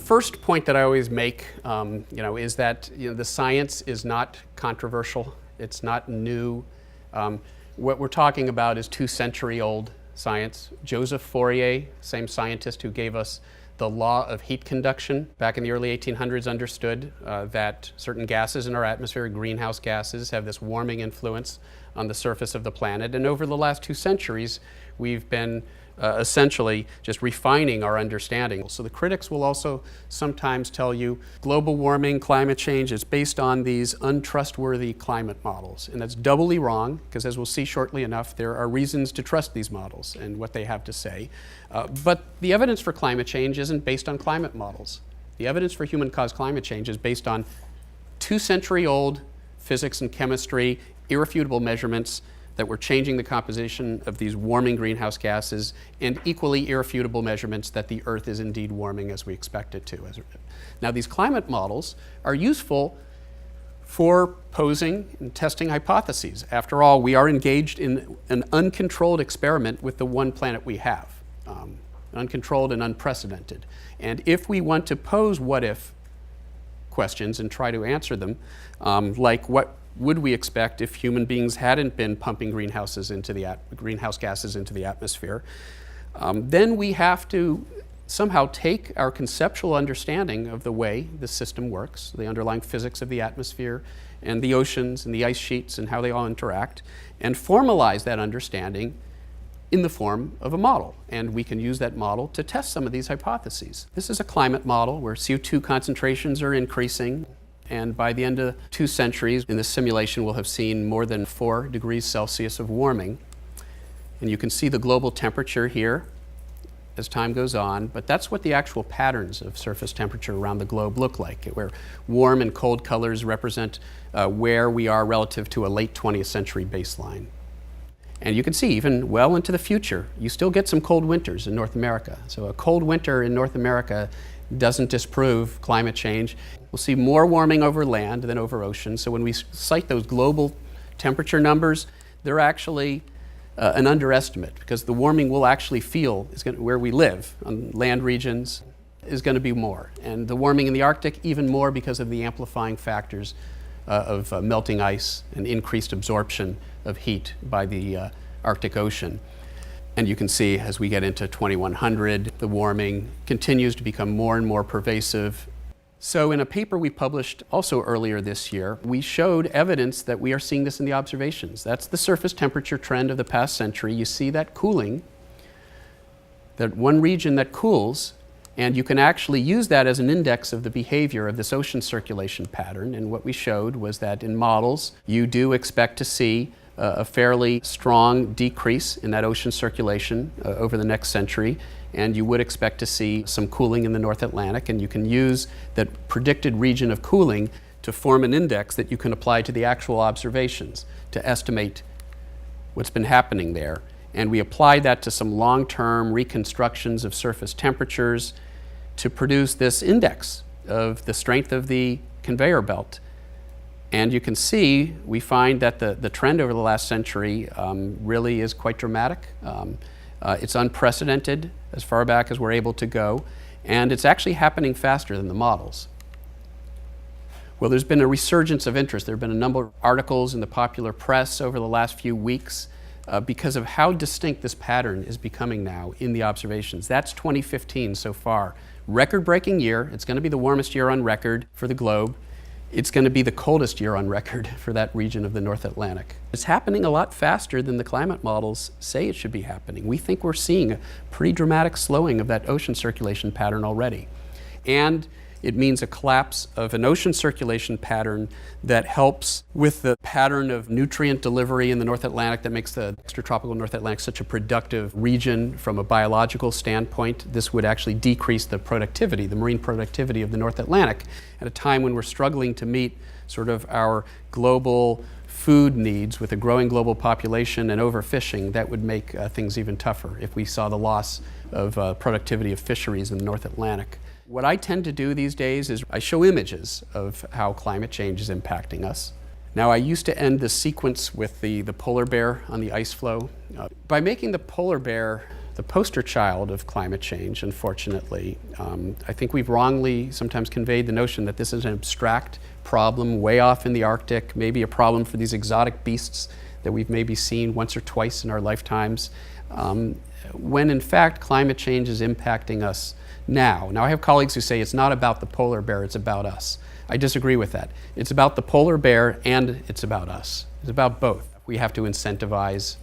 first point that I always make, is that the science is not controversial. It's not new. What we're talking about is 2-century-old science. Joseph Fourier, same scientist who gave us the law of heat conduction back in the early 1800s, understood that certain gases in our atmosphere, greenhouse gases, have this warming influence on the surface of the planet. And over the last 2 centuries, we've been essentially just refining our understanding. So the critics will also sometimes tell you global warming, climate change is based on these untrustworthy climate models. And that's doubly wrong, because as we'll see shortly enough, there are reasons to trust these models and what they have to say. But the evidence for climate change isn't based on climate models. The evidence for human-caused climate change is based on 2-century-old physics and chemistry, irrefutable measurements that we're changing the composition of these warming greenhouse gases, and equally irrefutable measurements that the Earth is indeed warming as we expect it to. Now, these climate models are useful for posing and testing hypotheses. After all, we are engaged in an uncontrolled experiment with the one planet we have, uncontrolled and unprecedented. And if we want to pose what-if questions and try to answer them, like what would we expect if human beings hadn't been pumping greenhouse gases into the atmosphere, then we have to somehow take our conceptual understanding of the way the system works, the underlying physics of the atmosphere and the oceans and the ice sheets and how they all interact, and formalize that understanding in the form of a model. And we can use that model to test some of these hypotheses. This is a climate model where CO2 concentrations are increasing. And by the end of 2 centuries, in this simulation, we'll have seen more than 4 degrees Celsius of warming. And you can see the global temperature here as time goes on, but that's what the actual patterns of surface temperature around the globe look like, where warm and cold colors represent where we are relative to a late 20th century baseline. And you can see, even well into the future, you still get some cold winters in North America. So a cold winter in North America doesn't disprove climate change. We'll see more warming over land than over ocean. So when we cite those global temperature numbers, they're actually an underestimate, because the warming we'll actually feel where we live, on land regions, is going to be more. And the warming in the Arctic, even more, because of the amplifying factors of melting ice and increased absorption of heat by the Arctic Ocean. And you can see as we get into 2100, the warming continues to become more and more pervasive. So in a paper we published also earlier this year, we showed evidence that we are seeing this in the observations. That's the surface temperature trend of the past century. You see that cooling, that one region that cools, and you can actually use that as an index of the behavior of this ocean circulation pattern. And what we showed was that in models, you do expect to see a fairly strong decrease in that ocean circulation over the next century, and you would expect to see some cooling in the North Atlantic, and you can use that predicted region of cooling to form an index that you can apply to the actual observations to estimate what's been happening there. And we applied that to some long-term reconstructions of surface temperatures to produce this index of the strength of the conveyor belt. And you can see, we find that the trend over the last century really is quite dramatic. It's unprecedented as far back as we're able to go, and it's actually happening faster than the models. Well, there's been a resurgence of interest. There have been a number of articles in the popular press over the last few weeks because of how distinct this pattern is becoming now in the observations. That's 2015 so far. Record-breaking year. It's going to be the warmest year on record for the globe. It's going to be the coldest year on record for that region of the North Atlantic. It's happening a lot faster than the climate models say it should be happening. We think we're seeing a pretty dramatic slowing of that ocean circulation pattern already. And it means a collapse of an ocean circulation pattern that helps with the pattern of nutrient delivery in the North Atlantic that makes the extratropical North Atlantic such a productive region from a biological standpoint. This would actually decrease the productivity, the marine productivity of the North Atlantic at a time when we're struggling to meet sort of our global food needs with a growing global population and overfishing. That would make things even tougher if we saw the loss of productivity of fisheries in the North Atlantic. What I tend to do these days is I show images of how climate change is impacting us. Now, I used to end the sequence with the polar bear on the ice floe. By making the polar bear the poster child of climate change, unfortunately. I think we've wrongly sometimes conveyed the notion that this is an abstract problem way off in the Arctic, maybe a problem for these exotic beasts that we've maybe seen once or twice in our lifetimes, when in fact climate change is impacting us now. Now I have colleagues who say it's not about the polar bear, it's about us. I disagree with that. It's about the polar bear and it's about us. It's about both. We have to incentivize,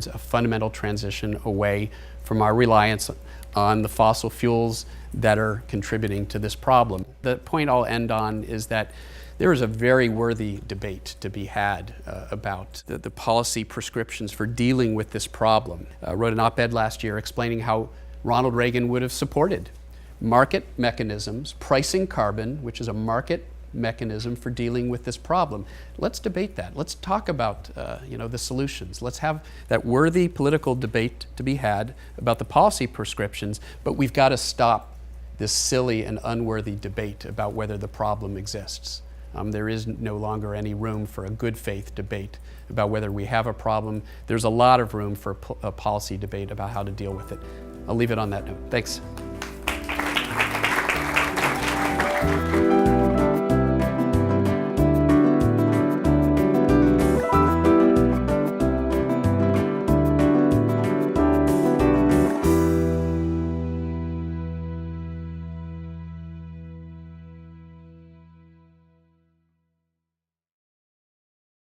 a fundamental transition away from our reliance on the fossil fuels that are contributing to this problem. The point I'll end on is that there is a very worthy debate to be had about the policy prescriptions for dealing with this problem. I wrote an op-ed last year explaining how Ronald Reagan would have supported market mechanisms, pricing carbon, which is a market mechanism for dealing with this problem. Let's debate that. Let's talk about the solutions. Let's have that worthy political debate to be had about the policy prescriptions, but we've got to stop this silly and unworthy debate about whether the problem exists. There is no longer any room for a good faith debate about whether we have a problem. There's a lot of room for a policy debate about how to deal with it. I'll leave it on that note. Thanks.